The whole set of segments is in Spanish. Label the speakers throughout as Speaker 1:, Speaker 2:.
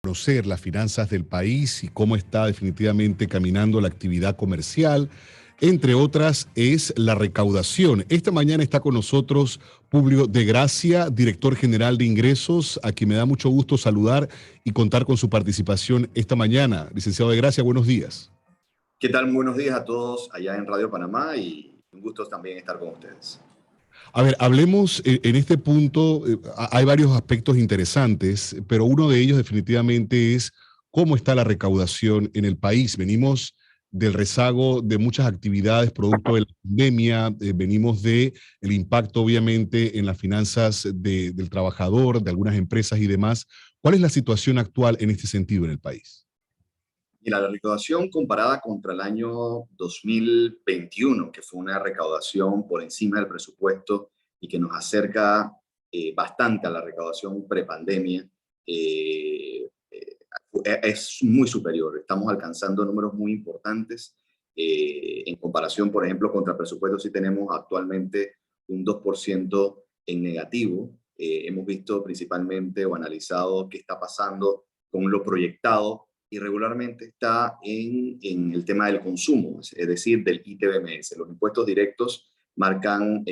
Speaker 1: Conocer las finanzas del país y cómo está definitivamente caminando la actividad comercial. Entre otras, es la recaudación. Esta mañana está con nosotros Publio de Gracia, director general de ingresos, a quien me da mucho gusto saludar y contar con su participación esta mañana. Licenciado de Gracia, buenos días.
Speaker 2: ¿Qué tal? Buenos días a todos allá en Radio Panamá y un gusto también estar con ustedes.
Speaker 1: A ver, hablemos en este punto, hay varios aspectos interesantes, pero uno de ellos definitivamente es cómo está la recaudación en el país. Venimos del rezago de muchas actividades producto de la pandemia, venimos del impacto obviamente en las finanzas del trabajador, de algunas empresas y demás. ¿Cuál es la situación actual en este sentido en el país?
Speaker 2: Y la recaudación comparada contra el año 2021, que fue una recaudación por encima del presupuesto y que nos acerca bastante a la recaudación prepandemia, es muy superior. Estamos alcanzando números muy importantes. En comparación, por ejemplo, contra el presupuesto, sí tenemos actualmente un 2% en negativo. Hemos visto principalmente o analizado qué está pasando con lo proyectado y regularmente está en el tema del consumo, es decir, del ITBMS. Los impuestos directos marcan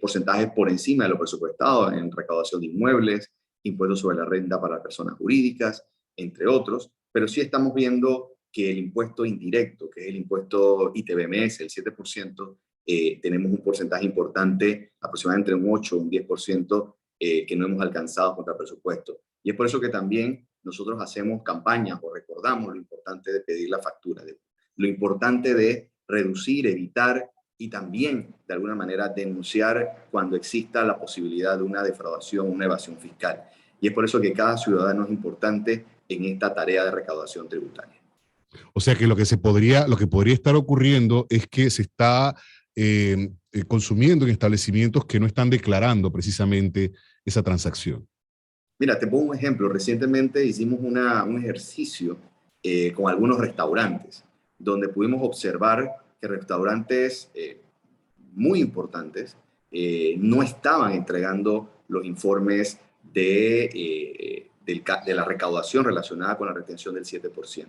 Speaker 2: porcentajes por encima de lo presupuestado en recaudación de inmuebles, impuestos sobre la renta para personas jurídicas, entre otros, pero sí estamos viendo que el impuesto indirecto, que es el impuesto ITBMS, el 7%, tenemos un porcentaje importante, aproximadamente un 8 o un 10%, que no hemos alcanzado contra el presupuesto. Y es por eso que también nosotros hacemos campañas o recordamos lo importante de pedir la factura, lo importante de reducir, evitar y también, de alguna manera, denunciar cuando exista la posibilidad de una defraudación, una evasión fiscal. Y es por eso que cada ciudadano es importante en esta tarea de recaudación tributaria.
Speaker 1: O sea que lo que podría estar ocurriendo es que se está consumiendo en establecimientos que no están declarando precisamente esa transacción.
Speaker 2: Mira, te pongo un ejemplo. Recientemente hicimos un ejercicio con algunos restaurantes, donde pudimos observar que restaurantes muy importantes no estaban entregando los informes de la recaudación relacionada con la retención del 7%.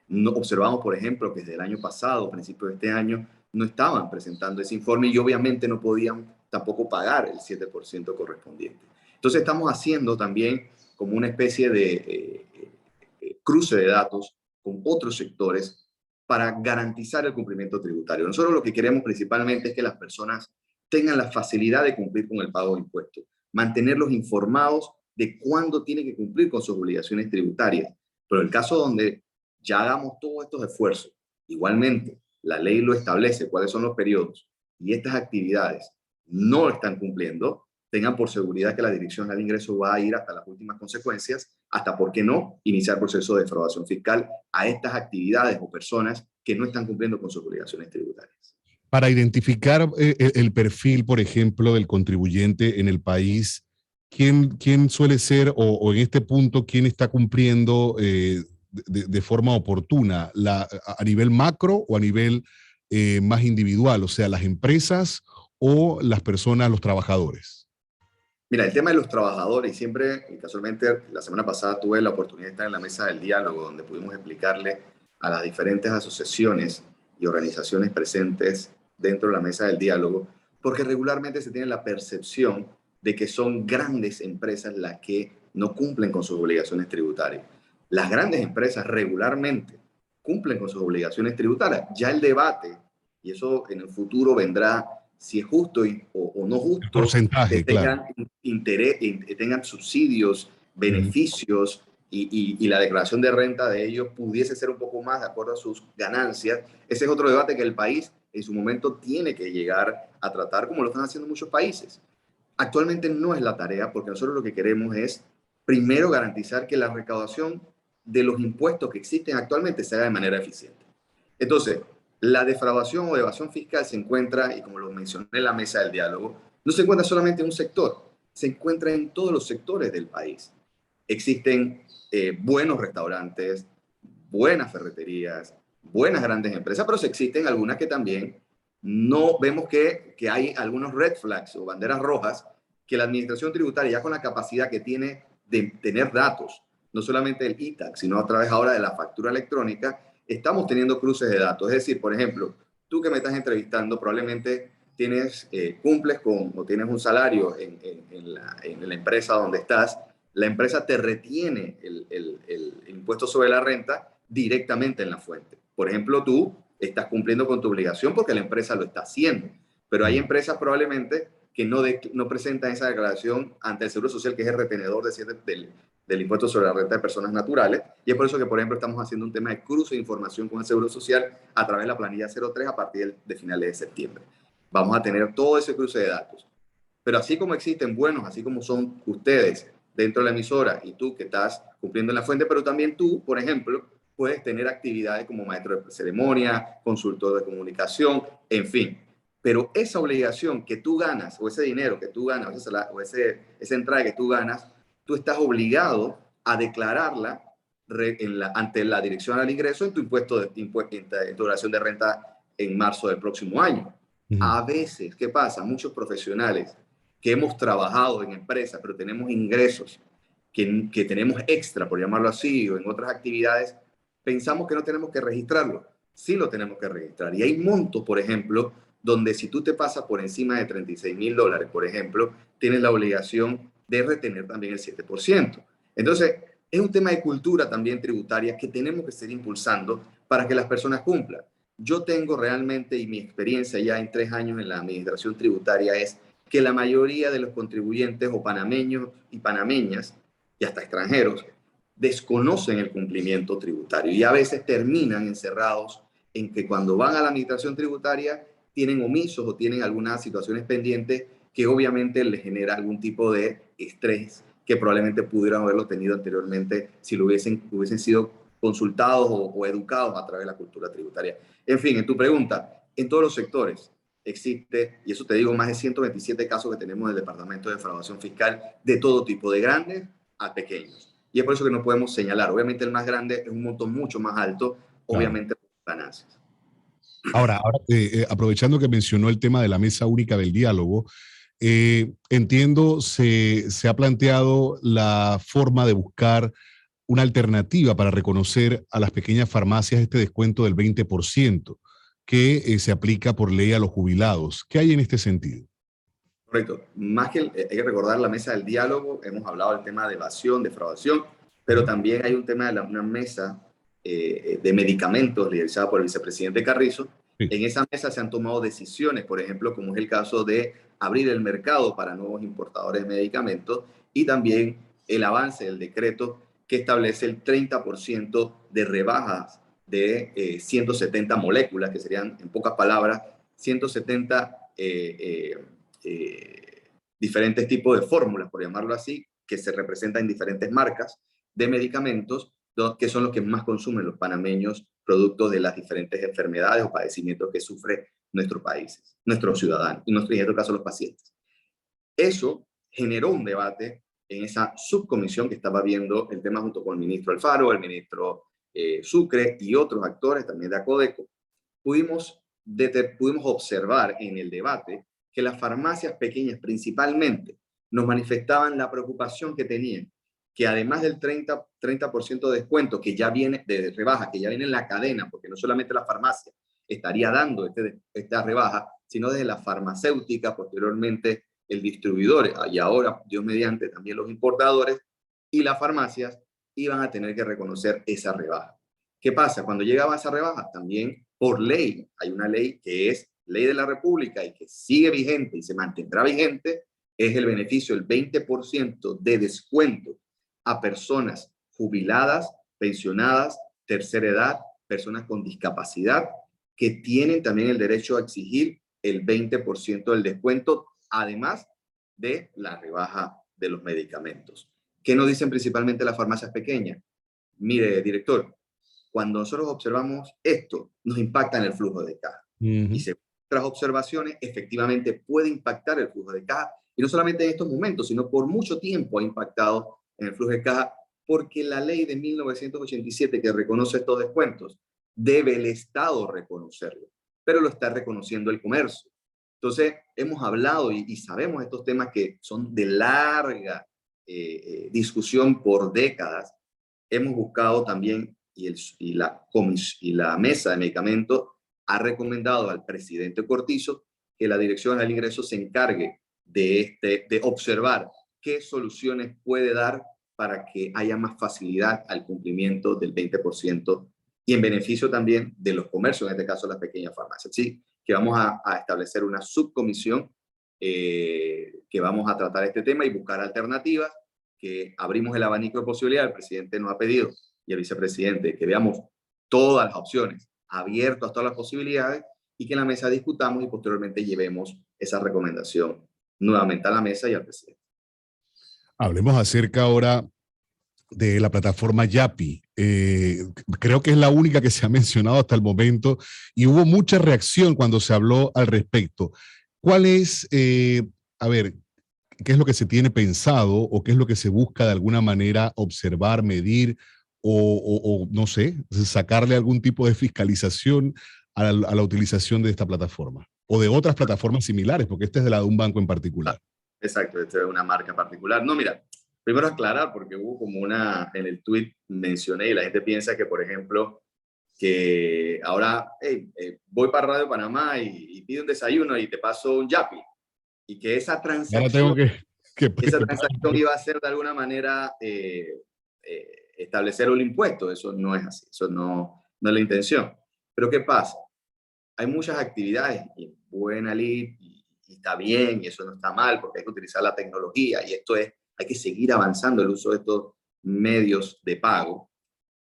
Speaker 2: No, observamos, por ejemplo, que desde el año pasado, principios de este año, no estaban presentando ese informe y obviamente no podían tampoco pagar el 7% correspondiente. Entonces estamos haciendo también como una especie de cruce de datos con otros sectores para garantizar el cumplimiento tributario. Nosotros lo que queremos principalmente es que las personas tengan la facilidad de cumplir con el pago de impuestos, mantenerlos informados de cuándo tienen que cumplir con sus obligaciones tributarias. Pero en el caso donde ya hagamos todos estos esfuerzos, igualmente la ley lo establece, cuáles son los periodos, y estas actividades no están cumpliendo, tengan por seguridad que la Dirección General de Ingresos va a ir hasta las últimas consecuencias, hasta, ¿por qué no?, iniciar proceso de defraudación fiscal a estas actividades o personas que no están cumpliendo con sus obligaciones tributarias.
Speaker 1: Para identificar el perfil, por ejemplo, del contribuyente en el país, ¿quién suele ser o en este punto, quién está cumpliendo de forma oportuna, a nivel macro o a nivel más individual? O sea, las empresas o las personas, los trabajadores.
Speaker 2: Mira, el tema de los trabajadores, y siempre, y casualmente, la semana pasada tuve la oportunidad de estar en la mesa del diálogo, donde pudimos explicarle a las diferentes asociaciones y organizaciones presentes dentro de la mesa del diálogo, porque regularmente se tiene la percepción de que son grandes empresas las que no cumplen con sus obligaciones tributarias. Las grandes empresas regularmente cumplen con sus obligaciones tributarias. Ya el debate, y eso en el futuro vendrá, si es justo o no
Speaker 1: El
Speaker 2: justo, que
Speaker 1: porcentaje, claro.
Speaker 2: tengan subsidios, beneficios y la declaración de renta de ellos pudiese ser un poco más de acuerdo a sus ganancias. Ese es otro debate que el país en su momento tiene que llegar a tratar, como lo están haciendo muchos países. Actualmente no es la tarea, porque nosotros lo que queremos es primero garantizar que la recaudación de los impuestos que existen actualmente se haga de manera eficiente. Entonces, la defraudación o evasión fiscal se encuentra, y como lo mencioné en la mesa del diálogo, no se encuentra solamente en un sector, se encuentra en todos los sectores del país. Existen buenos restaurantes, buenas ferreterías, buenas grandes empresas, pero existen algunas que también no vemos que hay algunos red flags o banderas rojas que la administración tributaria, ya con la capacidad que tiene de tener datos, no solamente el e-tax, sino a través ahora de la factura electrónica, estamos teniendo cruces de datos. Es decir, por ejemplo, tú que me estás entrevistando probablemente tienes, cumples con o tienes un salario en la empresa donde estás, la empresa te retiene el impuesto sobre la renta directamente en la fuente. Por ejemplo, tú estás cumpliendo con tu obligación porque la empresa lo está haciendo, pero hay empresas probablemente que no presentan esa declaración ante el Seguro Social, que es el retenedor del impuesto sobre la renta de personas naturales, y es por eso que, por ejemplo, estamos haciendo un tema de cruce de información con el Seguro Social a través de la planilla 03 a partir de finales de septiembre. Vamos a tener todo ese cruce de datos. Pero así como existen buenos, así como son ustedes dentro de la emisora y tú que estás cumpliendo en la fuente, pero también tú, por ejemplo, puedes tener actividades como maestro de ceremonia, consultor de comunicación, en fin. Pero esa obligación que tú ganas, o ese dinero que tú ganas, esa entrada que tú ganas, tú estás obligado a declararla ante la Dirección al Ingreso en tu impuesto en tu declaración de renta en marzo del próximo año. A veces, ¿qué pasa? Muchos profesionales que hemos trabajado en empresas, pero tenemos ingresos que tenemos extra, por llamarlo así, o en otras actividades, pensamos que no tenemos que registrarlo. Sí lo tenemos que registrar. Y hay montos, por ejemplo, donde si tú te pasas por encima de $36,000, por ejemplo, tienes la obligación de retener también el 7%. Entonces, es un tema de cultura también tributaria que tenemos que seguir impulsando para que las personas cumplan. Yo tengo realmente, y mi experiencia ya en 3 años en la administración tributaria es que la mayoría de los contribuyentes o panameños y panameñas, y hasta extranjeros, desconocen el cumplimiento tributario y a veces terminan encerrados en que cuando van a la administración tributaria tienen omisos o tienen algunas situaciones pendientes que obviamente les genera algún tipo de estrés que probablemente pudieran haberlo tenido anteriormente si lo hubiesen sido consultados o educados a través de la cultura tributaria. En fin, en tu pregunta, en todos los sectores existe, y eso te digo, más de 127 casos que tenemos en el Departamento de Defraudación Fiscal de todo tipo, de grandes a pequeños. Y es por eso que no podemos señalar. Obviamente el más grande es un monto mucho más alto,
Speaker 1: Claro.
Speaker 2: obviamente por ganancias.
Speaker 1: Ahora, aprovechando que mencionó el tema de la mesa única del diálogo, entiendo se ha planteado la forma de buscar una alternativa para reconocer a las pequeñas farmacias este descuento del 20% que se aplica por ley a los jubilados. ¿Qué hay en este sentido?
Speaker 2: Correcto. Más que hay que recordar la mesa del diálogo, hemos hablado del tema de evasión, defraudación, pero también hay un tema de una mesa de medicamentos liderizada por el vicepresidente Carrizo.
Speaker 1: Sí.
Speaker 2: En esa mesa se han tomado decisiones, por ejemplo, como es el caso de abrir el mercado para nuevos importadores de medicamentos y también el avance del decreto que establece el 30% de rebajas de 170 moléculas, que serían, en pocas palabras, 170 diferentes tipos de fórmulas, por llamarlo así, que se representan en diferentes marcas de medicamentos, que son los que más consumen los panameños, producto de las diferentes enfermedades o padecimientos que sufre nuestro país, nuestros ciudadanos, y en este caso los pacientes. Eso generó un debate en esa subcomisión que estaba viendo el tema junto con el ministro Alfaro, el ministro Sucre y otros actores también de Acodeco. Pudimos observar en el debate que las farmacias pequeñas principalmente nos manifestaban la preocupación que tenían, que además del 30% de descuento que ya viene, de rebaja, que ya viene en la cadena, porque no solamente la farmacia estaría dando esta rebaja, sino desde la farmacéutica, posteriormente el distribuidor, y ahora, Dios mediante, también los importadores y las farmacias iban a tener que reconocer esa rebaja. ¿Qué pasa? Cuando llegaba esa rebaja, también por ley, hay una ley que es ley de la República y que sigue vigente y se mantendrá vigente, es el beneficio del 20% de descuento a personas jubiladas, pensionadas, tercera edad, personas con discapacidad, que tienen también el derecho a exigir el 20% del descuento, además de la rebaja de los medicamentos. ¿Qué nos dicen principalmente las farmacias pequeñas? Mire, director, cuando nosotros observamos esto, nos impacta en el flujo de caja. Y según nuestras observaciones, efectivamente puede impactar el flujo de caja, y no solamente en estos momentos, sino por mucho tiempo ha impactado en el flujo de caja, porque la ley de 1987 que reconoce estos descuentos, debe el Estado reconocerlo, pero lo está reconociendo el comercio. Entonces, hemos hablado y sabemos estos temas que son de larga discusión por décadas, hemos buscado también, y la mesa de medicamentos ha recomendado al presidente Cortizo que la Dirección General de Ingresos se encargue de observar qué soluciones puede dar para que haya más facilidad al cumplimiento del 20% y en beneficio también de los comercios, en este caso las pequeñas farmacias. Sí, que vamos a establecer una subcomisión que vamos a tratar este tema y buscar alternativas, que abrimos el abanico de posibilidades. El presidente nos ha pedido, y el vicepresidente, que veamos todas las opciones, abiertos a todas las posibilidades, y que en la mesa discutamos y posteriormente llevemos esa recomendación nuevamente a la mesa y al presidente.
Speaker 1: Hablemos acerca ahora de la plataforma Yapi. Creo que es la única que se ha mencionado hasta el momento y hubo mucha reacción cuando se habló al respecto. ¿Cuál es, a ver, qué es lo que se tiene pensado o qué es lo que se busca de alguna manera observar, medir o no sé, sacarle algún tipo de fiscalización a la utilización de esta plataforma o de otras plataformas similares, porque esta es de la de un banco en particular?
Speaker 2: Exacto, esta es una marca particular. No, mira, primero aclarar, porque hubo como en el tweet mencioné y la gente piensa que, por ejemplo, que ahora voy para Radio Panamá y pido un desayuno y te paso un Yapi, y que esa
Speaker 1: Ahora tengo
Speaker 2: transacción, esa transacción iba a ser de alguna manera establecer un impuesto. Eso no es así, eso no es la intención. Pero ¿qué pasa? Hay muchas actividades y buena lid y está bien y eso no está mal porque hay que utilizar la tecnología y hay que seguir avanzando el uso de estos medios de pago.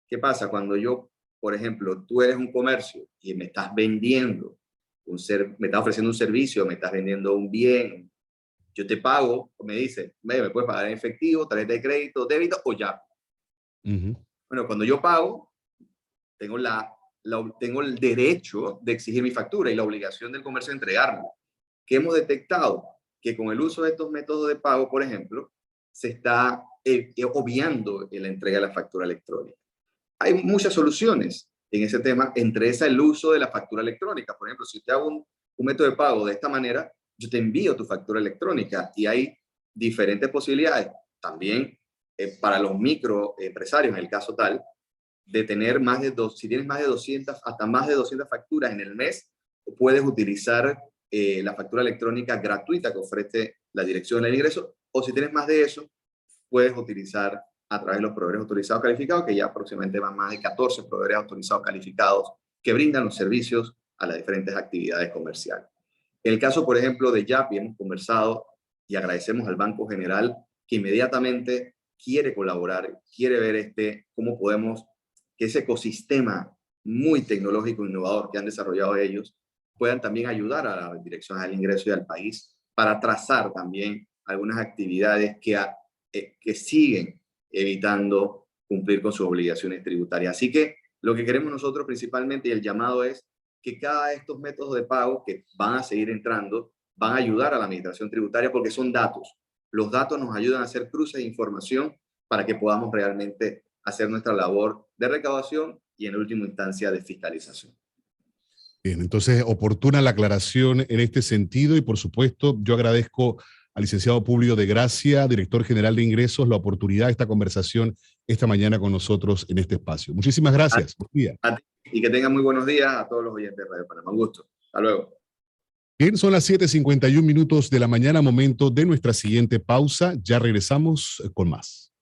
Speaker 2: ¿Qué pasa? Cuando yo, por ejemplo, tú eres un comercio y me estás vendiendo, me estás ofreciendo un servicio, me estás vendiendo un bien, yo te pago, me dice, me puedes pagar en efectivo, tarjeta de crédito, débito o ya. Bueno, cuando yo pago, tengo tengo el derecho de exigir mi factura y la obligación del comercio de entregarme. ¿Qué hemos detectado? Que con el uso de estos métodos de pago, por ejemplo, se está obviando la entrega de la factura electrónica. Hay muchas soluciones en ese tema, entre esas el uso de la factura electrónica. Por ejemplo, si te hago un método de pago de esta manera, yo te envío tu factura electrónica y hay diferentes posibilidades. También para los microempresarios, en el caso tal, de tener si tienes más de 200, hasta más de 200 facturas en el mes, puedes utilizar la factura electrónica gratuita que ofrece la Dirección del Ingreso, o si tienes más de eso, puedes utilizar a través de los proveedores autorizados calificados, que ya aproximadamente van más de 14 proveedores autorizados calificados que brindan los servicios a las diferentes actividades comerciales. En el caso, por ejemplo, de Yapi, hemos conversado y agradecemos al Banco General que inmediatamente quiere colaborar, quiere ver cómo podemos que ese ecosistema muy tecnológico e innovador que han desarrollado ellos puedan también ayudar a la Dirección del Ingreso y al país para trazar también algunas actividades que siguen evitando cumplir con sus obligaciones tributarias. Así que lo que queremos nosotros principalmente y el llamado es que cada de estos métodos de pago que van a seguir entrando van a ayudar a la administración tributaria porque son datos. Los datos nos ayudan a hacer cruces de información para que podamos realmente hacer nuestra labor de recaudación y en última instancia de fiscalización.
Speaker 1: Bien, entonces oportuna la aclaración en este sentido y por supuesto yo agradezco al licenciado Publio de Gracia, director general de Ingresos, la oportunidad de esta conversación esta mañana con nosotros en este espacio. Muchísimas gracias. Buen día.
Speaker 2: Y que tengan muy buenos días a todos los oyentes de Radio Panamá. Un gusto. Hasta luego.
Speaker 1: Bien, son las 7:51 de la mañana, momento de nuestra siguiente pausa. Ya regresamos con más.